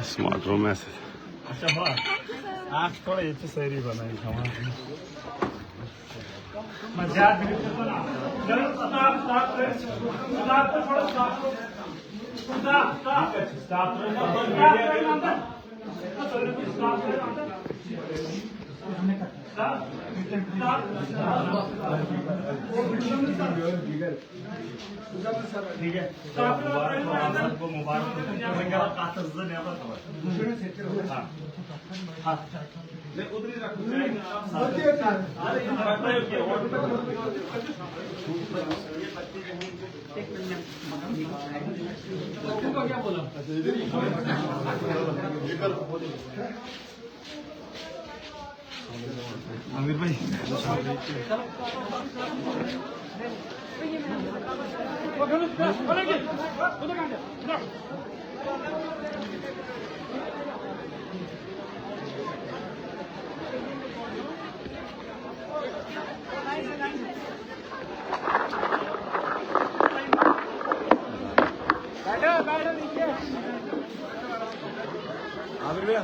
Smart room message अच्छा हुआ आप थोड़ा ये शायरी बनाई मजाक ठीक है मुबारक क्या बोला आमिर भाई आमिर भैया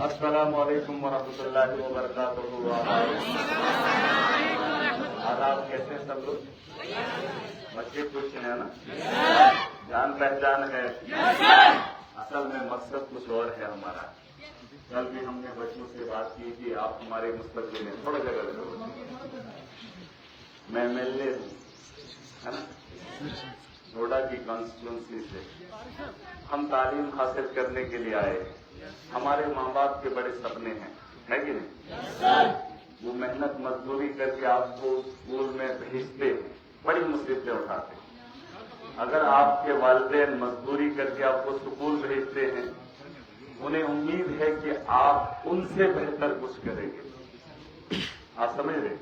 अस्सलामु अलैकुम वरहमतुल्लाहि वबरकातुहू। आदाब, कैसे हैं सब लोग? बच्चे कुछ है ना, जान पहचान है। असल में मकसद कुछ और है हमारा। कल भी हमने बच्चों से बात की कि आप हमारे मुस्तकबिल में थोड़ा जगह दो। मैं मिलने हूँ, है ना, नोएडा की कॉन्स्टिट्यूंसी से। हम तालीम हासिल करने के लिए आए हैं। हमारे माँ बाप के बड़े सपने हैं, है कि नहीं? वो मेहनत मजदूरी करके आपको स्कूल में भेजते हैं, बड़ी मुसीबतें उठाते हैं। अगर आपके वालिदैन मजदूरी करके आपको स्कूल भेजते हैं, उन्हें उम्मीद है कि आप उनसे बेहतर कुछ करेंगे। आप समझ रहे?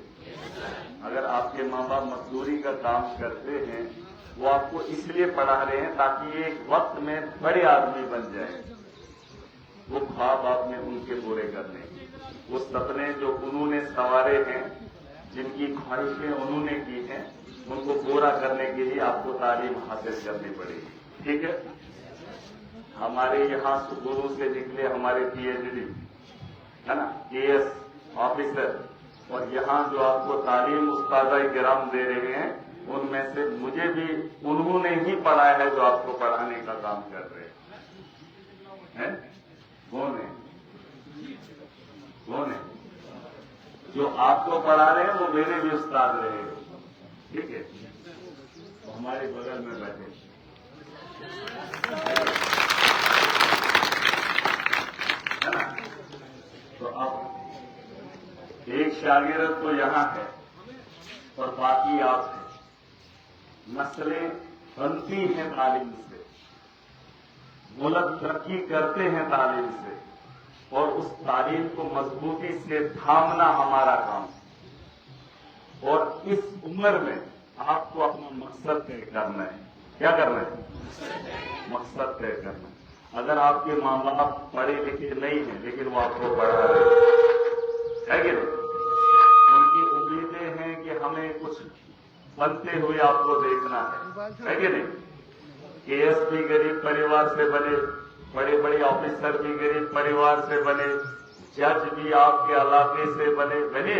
अगर आपके माँ बाप मजदूरी का काम करते हैं, वो आपको इसलिए पढ़ा रहे हैं ताकि एक वक्त में बड़े आदमी बन जाए। वो ख्वाब आपने उनके पूरे करने, वो सपने जो उन्होंने संवारे हैं, जिनकी ख्वाहिशें उन्होंने की हैं, उनको पूरा करने के लिए आपको तालीम हासिल करनी पड़ेगी। ठीक है? हमारे यहाँ स्कूलों से निकले हमारे पीएचडी, है ना, केएस ऑफिसर, और यहाँ जो आपको तालीम उस्ताद-ए किराम दे रहे हैं, उनमें से मुझे भी उन्होंने ही पढ़ाया है जो आपको पढ़ाने का काम कर रहे हैं। कौन है? कौन है? जो आपको पढ़ा रहे हैं वो मेरे भी उस्ताद रहे हैं। ठीक है? तो हमारे बगल में बैठे, है ना? तो अब एक शागिर्द तो यहां है और बाकी आप हैं। नस्लें बनती हैं तालीम से, मुल्क तरक्की करते हैं तालीम से, और उस तालीम को मजबूती से थामना हमारा काम है। और इस उम्र में आपको अपना मकसद तय करना है। क्या करना है? मकसद तय करना है। अगर आपके माँ बाप पढ़े लिखे नहीं हैं लेकिन वो आपको पढ़ा रहे हैं, है कि नहीं? उनकी उम्मीदें हैं कि हमें कुछ बनते हुए आपको देखना है कि नहीं? केएस भी गरीब परिवार से बने, बड़े बड़े ऑफिसर भी गरीब परिवार से बने, जज भी आपके इलाके से बने, बने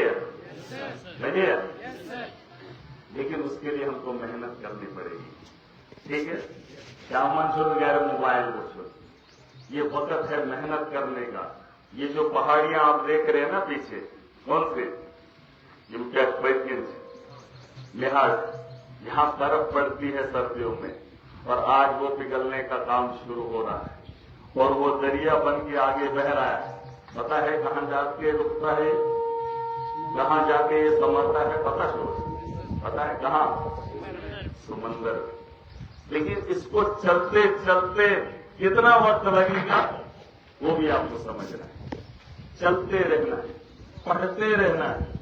लेकिन उसके लिए हमको मेहनत करनी पड़ेगी। ठीक है? शामन शुद्ध गैर मोबाइल शुद्ध, ये वक्त है मेहनत करने का। ये जो पहाड़ियां आप देख रहे हैं ना पीछे, कौन से? लिहाज, यहां बर्फ पड़ती है सर्दियों में, और आज वो पिघलने का काम शुरू हो रहा है, और वो दरिया बन के आगे बह रहा है। पता है कहां जाके रुकता है, कहां जाके ये समाता है? पता है कहां? समंदर। लेकिन इसको चलते चलते कितना वक्त लगेगा वो भी आपको समझना है। चलते रहना है, पढ़ते रहना है।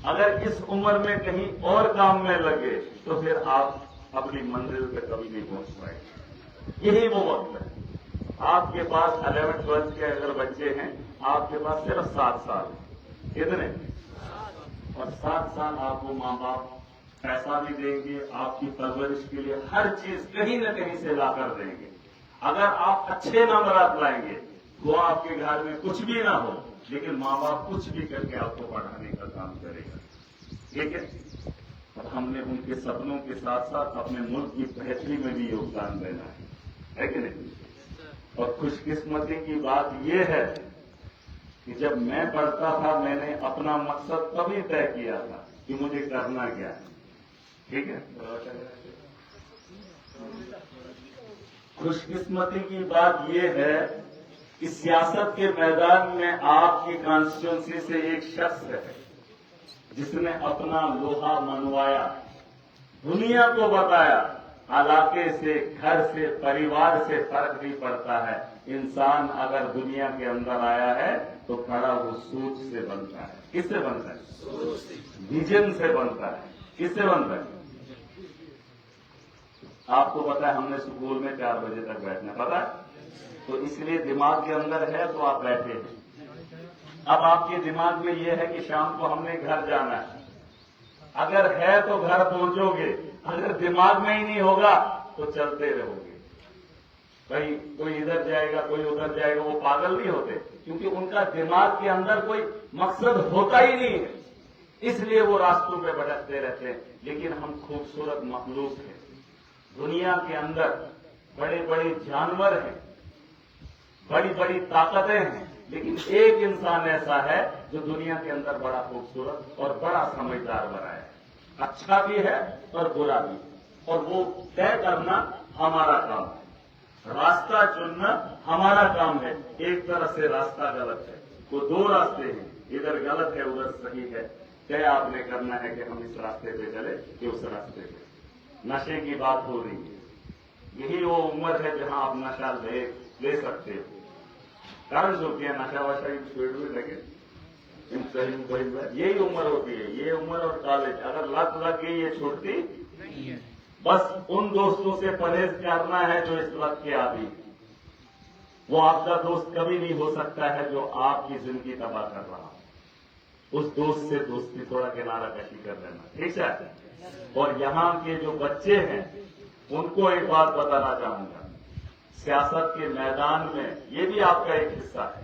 अगर इस उम्र में कहीं और काम में लगे तो फिर आप अपनी मंजिल पे कभी नहीं पहुंच पाएंगे। यही वो वक्त है। آپ کے پاس 11th-12th کے اگر بچے ہیں آپ کے پاس صرف 7 سال کتنے اور 7 سال آپ کو ماں باپ پیسہ بھی دیں گے آپ کی پرورش کے لیے ہر چیز کہیں نہ کہیں سے لا کر دیں گے. اگر آپ اچھے نمبرات لائیں گے وہ آپ کے گھر میں کچھ بھی نہ ہو لیکن ماں باپ کچھ بھی کر کے آپ کو پڑھانے کا کام کرے گا. ٹھیک ہے. اور ہم نے ان کے سپنوں کے ساتھ ساتھ اپنے ملک کی بہتری میں بھی یوگدان دینا ہے کہ نہیں. اور خوش قسمتی کی بات یہ ہے کہ جب میں پڑھتا تھا میں نے اپنا مقصد تبھی طے کیا تھا کہ مجھے کرنا کیا ہے. ٹھیک ہے. خوش قسمتی کی بات یہ ہے کہ سیاست کے میدان میں آپ کی کانسٹیچوئنسی سے ایک شخص ہے جس نے اپنا لوہا منوایا, دنیا کو بتایا علاقے سے, گھر سے, پریوار سے فرق نہیں پڑتا ہے. انسان اگر دنیا کے اندر آیا ہے تو کھڑا وہ سوچ سے بنتا ہے. کس سے بنتا ہے؟ ویژن سے بنتا ہے. کس سے بنتا ہے؟ آپ کو پتا ہے ہم نے اسکول میں 4 بجے تک بیٹھنا پتا ہے تو اس لیے دماغ کے اندر ہے تو آپ بیٹھے ہیں. اب آپ کے دماغ میں یہ ہے کہ شام کو ہم نے گھر جانا ہے. اگر ہے تو گھر پہنچو گے, اگر دماغ میں ہی نہیں ہوگا تو چلتے رہو گے. بھائی کوئی ادھر جائے گا کوئی ادھر جائے گا, وہ پاگل نہیں ہوتے کیونکہ ان کا دماغ کے اندر کوئی مقصد ہوتا ہی نہیں ہے, اس لیے وہ راستوں پہ بھٹکتے رہتے ہیں. لیکن ہم خوبصورت مخلوق ہیں, دنیا کے اندر بڑے بڑے جانور ہیں, بڑی بڑی طاقتیں ہیں, لیکن ایک انسان ایسا ہے جو دنیا کے اندر بڑا خوبصورت اور بڑا سمجھدار بنا ہے. اچھا بھی ہے اور برا بھی, اور وہ طے کرنا ہمارا کام ہے, راستہ چننا ہمارا کام ہے. ایک طرح سے راستہ غلط ہے, وہ 2 راستے ہیں, ادھر غلط ہے ادھر صحیح ہے. طے آپ نے کرنا ہے کہ ہم اس راستے پہ چلے کہ اس راستے پہ. نشے کی بات ہو رہی ہے, یہی وہ عمر ہے جہاں آپ نشہ لے سکتے ہو. کارن جو کیا نشہ وشا چھوڑ ہوئے لگے یہی عمر ہوتی ہے, یہ عمر اور کالج. اگر لت لگ گئی یہ چھوٹتی نہیں ہے. بس ان دوستوں سے پرہیز کرنا ہے جو اس لت کے عادی, وہ آپ کا دوست کبھی نہیں ہو سکتا ہے جو آپ کی زندگی تباہ کر رہا. اس دوست سے دوستی تھوڑا کنارہ کشی کر لینا, ٹھیک ہے. اور یہاں کے جو بچے ہیں ان کو ایک بات بتانا چاہوں گا, سیاست کے میدان میں یہ بھی آپ کا ایک حصہ ہے,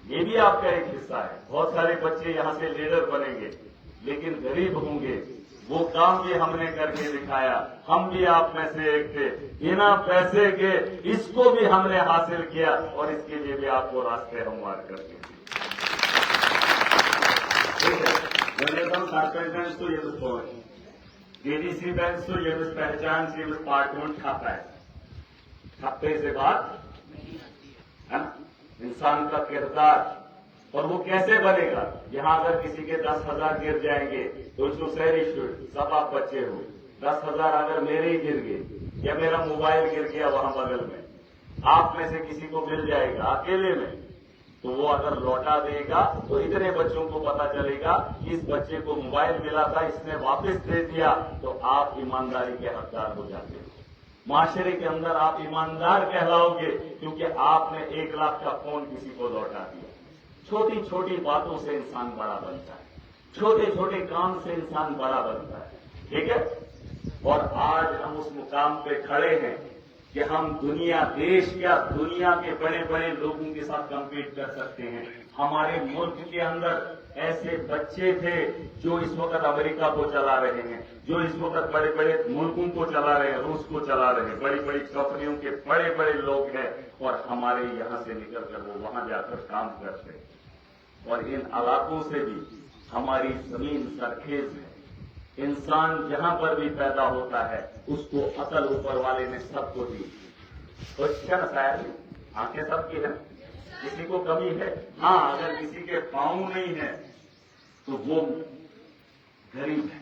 یہ بھی آپ کا ایک حصہ ہے. بہت سارے بچے یہاں سے لیڈر بنیں گے لیکن غریب ہوں گے. وہ کام بھی ہم نے کر کے دکھایا, ہم بھی آپ میں سے ایک تھے. بنا پیسے کے اس کو بھی ہم نے حاصل کیا اور اس کے لیے بھی آپ کو راستے ہموار کر کے ADC بینک تو یہ پہچان سے پارٹون کھاتا ہے. کھاتے سے بات انسان کا کردار, اور وہ کیسے بنے گا. یہاں اگر کسی کے 10,000 گر جائیں گے تو اس کو سیری شوٹ سب آپ بچے ہو. 10,000 اگر میرے ہی گر گئے یا میرا موبائل گر گیا وہاں بغل میں, آپ میں سے کسی کو مل جائے گا اکیلے میں, تو وہ اگر لوٹا دے گا تو اتنے بچوں کو پتا چلے گا کہ اس بچے کو موبائل ملا تھا اس نے واپس دے دیا, تو آپ ایمانداری کے حقدار ہو جاتے ہیں. معاشرے کے اندر آپ ایماندار کہلاؤ گے کیونکہ آپ نے 1 لاکھ کا فون کسی کو لوٹا دیا. چھوٹی چھوٹی باتوں سے انسان بڑا بنتا ہے, چھوٹے چھوٹے کام سے انسان بڑا بنتا ہے. ٹھیک ہے. اور آج ہم اس مقام پہ کھڑے ہیں کہ ہم دیش کیا دنیا کے بڑے بڑے لوگوں کے ساتھ کمپیٹ کر سکتے ہیں. ہمارے ملک کے اندر ایسے بچے تھے جو اس وقت امریکہ کو چلا رہے ہیں, جو اس وقت بڑے بڑے ملکوں کو چلا رہے ہیں, روس کو چلا رہے ہیں, بڑی بڑی کمپنیوں کے بڑے بڑے لوگ ہیں, اور ہمارے یہاں سے نکل کر وہ وہاں جا کر کام کرتے ہیں. اور ان علاقوں سے بھی ہماری زمین سرخیز ہے. انسان جہاں پر بھی پیدا ہوتا ہے اس کو عقل اوپر والے نے سب کو دی. کیا نسایا آنکھیں سب کی ہیں, کسی کو کمی ہے. ہاں اگر کسی کے پاؤں نہیں ہے تو وہ غریب ہے,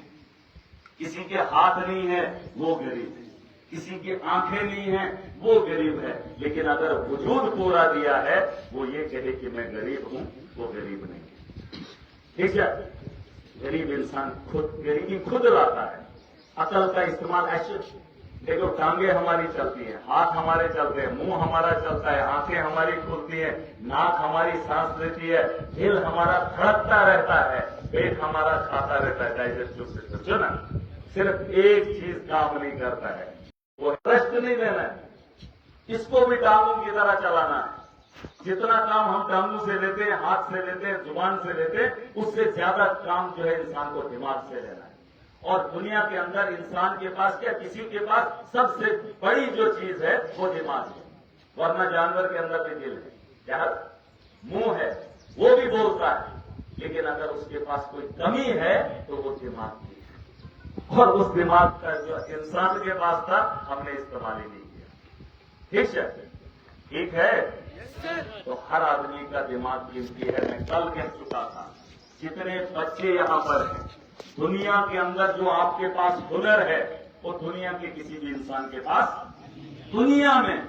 کسی کے ہاتھ نہیں ہے وہ غریب ہے, کسی کی آنکھیں نہیں ہیں وہ غریب ہے. لیکن اگر وجود پورا دیا ہے وہ یہ کہے کہ میں غریب ہوں, وہ غریب نہیں ہے. ٹھیک ہے. غریب انسان غریبی خود لاتا ہے. عقل کا استعمال ایسے देखो टांगे हमारी चलती हैं, हाथ हमारे चलते हैं, मुंह हमारा चलता है, आंखें हमारी खुलती हैं, नाक हमारी सांस लेती है, दिल हमारा धड़कता रहता है, पेट हमारा खाता रहता है, डाइजेस्टिव सिस्टम जो ना सिर्फ एक चीज काम नहीं करता है, वो रेस्ट नहीं लेना है, इसको भी टांगों की तरह चलाना है। जितना काम हम टांगों से लेते हैं, हाथ से लेते हैं, जुबान से लेते हैं, उससे ज्यादा काम जो है इंसान को दिमाग से लेना है। और दुनिया के अंदर इंसान के पास क्या, किसी के पास सबसे बड़ी जो चीज है वो दिमाग है, वरना जानवर के अंदर भी दिल है, क्या मुंह है, वो भी बोलता है, लेकिन अगर उसके पास कोई कमी है तो वो दिमाग की है। और उस दिमाग का जो इंसान के पास था हमने इस्तेमाल ही नहीं किया। ठीक है, ठीक है। तो हर आदमी का दिमाग कीमती है। मैं कल कह चुका था, जितने बच्चे यहां पर हैं, दुनिया के अंदर जो आपके पास हुनर है वो दुनिया के किसी भी इंसान के पास, दुनिया में,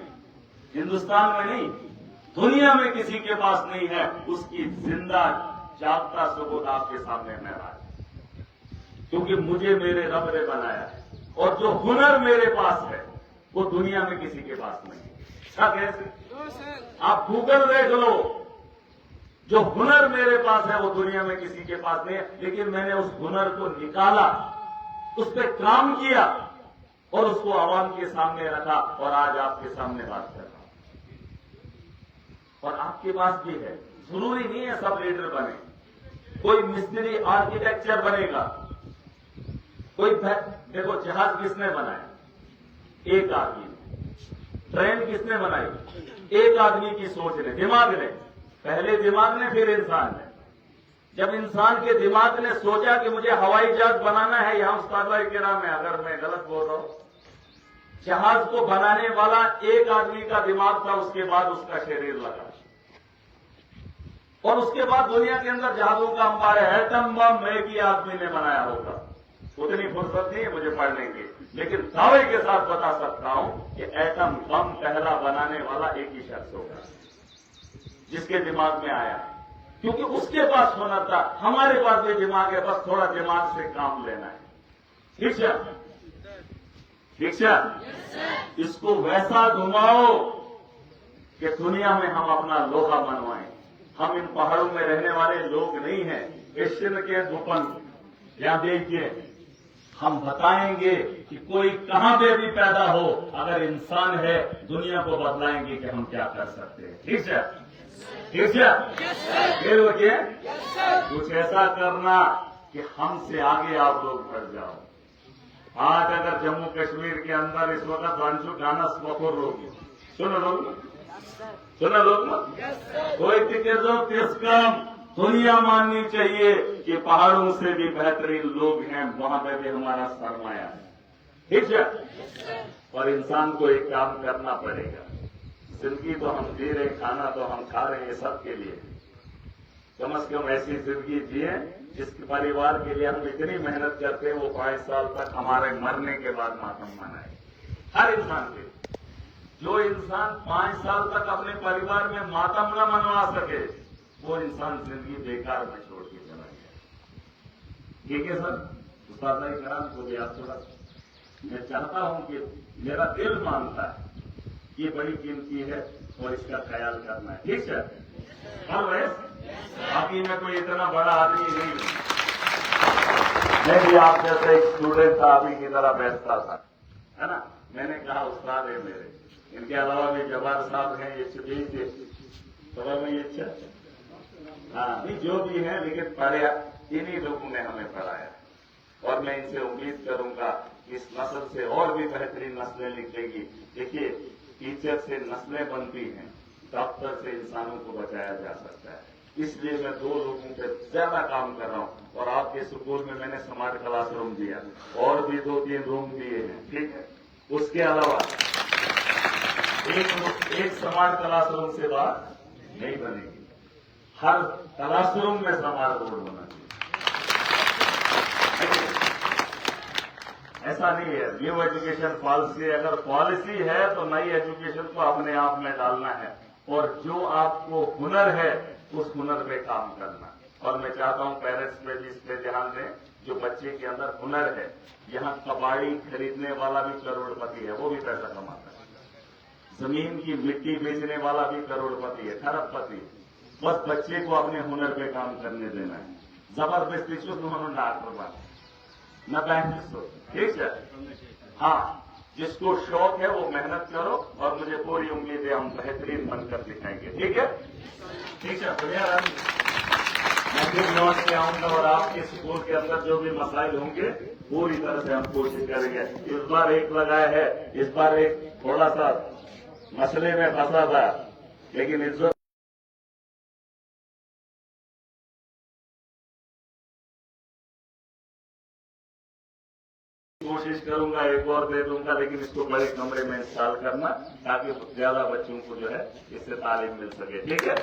हिंदुस्तान में नहीं, दुनिया में किसी के पास नहीं है। उसकी जिंदा जागता सबूत आपके सामने मैं रहा है, क्योंकि मुझे मेरे रब ने बनाया है, और जो हुनर मेरे पास है वो दुनिया में किसी के पास नहीं है। कैसे? आप गूगल देख लो, जो हुनर मेरे पास है वो दुनिया में किसी के पास नहीं है, लेकिन मैंने उस हुनर को निकाला, उस पर काम किया और उसको आवाम के सामने रखा, और आज आपके सामने बात कर रहा हूं। और आपके पास भी है, जरूरी नहीं है सब लीडर बने। कोई मिस्त्री आर्किटेक्चर बनेगा, कोई देखो जहाज किसने बनाया? एक आदमी। ट्रेन किसने बनाई? एक आदमी की सोच ने, दिमाग ने, पहले दिमाग ने फिर इंसान ने। जब इंसान के दिमाग ने सोचा कि मुझे हवाई जहाज बनाना है, यहां उस्ताद भाई के नाम है, अगर मैं गलत बोल रहा हूं, जहाज को बनाने वाला एक आदमी का दिमाग था, उसके बाद उसका शरीर लगा, और उसके बाद दुनिया के अंदर जहाजों का अंबार है। एटम बम एक ही आदमी ने बनाया होगा, उतनी फुर्सत नहीं है मुझे पढ़ने की, लेकिन दावे के साथ बता सकता हूं कि एटम बम पहला बनाने वाला एक ही शख्स होगा जिसके दिमाग में आया, क्योंकि उसके पास हुनर था। हमारे पास भी दिमाग है, बस थोड़ा दिमाग से काम लेना है। ठीक है, ठीक है। इसको वैसा घुमाओ कि दुनिया में हम अपना लोहा मनवाएं। हम इन पहाड़ों में रहने वाले लोग नहीं हैं, एशियन के भूपन। यहां देखिए, हम बताएंगे कि कोई कहां पे भी पैदा हो, अगर इंसान है, दुनिया को बतलाएंगे कि हम क्या कर सकते हैं। ठीक है, ठीक है। फिर वो क्या, कुछ ऐसा करना कि हमसे आगे आप लोग बढ़ जाओ। आज अगर जम्मू कश्मीर के अंदर इस वक्त वांशु गाना स्मोखोर होगी, सुनो लोग, सुनो लोग, कोई टिकट दो कम, दुनिया माननी चाहिए कि पहाड़ों से भी बेहतरीन लोग हैं, वहां पे भी हमारा सरमाया है। ठीक है। और इंसान को एक काम करना पड़ेगा। जिंदगी तो हम जी रहे, खाना तो हम खा रहे हैं, ये सब के लिए। कम से कम ऐसी जिंदगी जिए जिसके परिवार के लिए हम इतनी मेहनत करते हैं, वो 5 साल तक हमारे मरने के बाद मातम मनाए। हर इंसान के, जो इंसान 5 साल तक अपने परिवार में मातम न मनवा सके, वो इंसान जिंदगी बेकार में छोड़ के चला गया। ठीक है सर, उस्ताद भाई कराम को भी आप थोड़ा, मैं चाहता हूं कि मेरा दिल मानता है ये बड़ी कीमती है और इसका ख्याल करना है। ठीक है, बाकी मैं कोई इतना बड़ा आदमी नहीं हूं, मैं भी आप जैसे एक स्टूडेंट था, अभी की तरह बैठता था, है ना। मैंने कहा उस्ताद है मेरे, इनके अलावा भी जवाहर साहब हैं, ये चुकी थे, तो मैं ये अच्छा, हाँ नहीं जो भी है, लेकिन पढ़ाया इन्हीं लोगों ने हमें पढ़ाया, और मैं इनसे उम्मीद करूंगा कि इस नस्ल से और भी बेहतरीन नस्लें निकलेगी। देखिए, टीचर से नस्लें बनती हैं, डॉक्टर से इंसानों को बचाया जा सकता है। इसलिए मैं 2 लोगों पे ज्यादा काम कर रहा हूं, और आपके स्कूल में मैंने स्मार्ट क्लासरूम दिया, और भी 2-3 रूम दिए हैं। ठीक है, उसके अलावा एक स्मार्ट क्लासरूम से बात नहीं बनेगी, हर क्लासरूम में स्मार्ट बोर्ड होना चाहिए। ऐसा नहीं है न्यू एजुकेशन पॉलिसी, अगर पॉलिसी है तो नई एजुकेशन को अपने आप में डालना है, और जो आपको हुनर है उस हुनर पे काम करना। اور میں چاہتا ہوں پیرنٹس میں بھی اس پہ دھیان دیں، جو بچے کے اندر ہنر ہے، یہاں کباڑی خریدنے والا بھی کروڑپتی ہے، وہ بھی پیسہ کماتا ہے، زمین کی مٹی بیچنے والا بھی کروڑپتی ہے، کھرب پتی ہے، بس بچے کو اپنے ہنر پہ کام کرنے دینا ہے. زبردستی چپ ہونا ڈاکٹر بات نہ پریکٹس ہو، ٹھیک ہے؟ ہاں، جس کو شوق ہے وہ محنت کرو، اور مجھے پوری امید ہے ہم بہترین بن کر دکھائیں گے. ٹھیک ہے؟ ٹھیک ہے، بڑھیا رہی. میں پھر لوٹ کے آؤں گا، اور آپ کے اسکول کے اندر جو بھی مسائل ہوں گے پوری طرح سے ہم کوشش کریں گے. اس بار ایک لگایا ہے، اس بار ایک تھوڑا سا مسئلے میں پھنسا تھا، لیکن اس وقت کوشش کروں گا ایک اور دے دوں گا، لیکن اس کو بڑے کمرے میں انسٹال کرنا تاکہ زیادہ بچوں کو جو ہے اس سے تعلیم مل سکے. ٹھیک ہے؟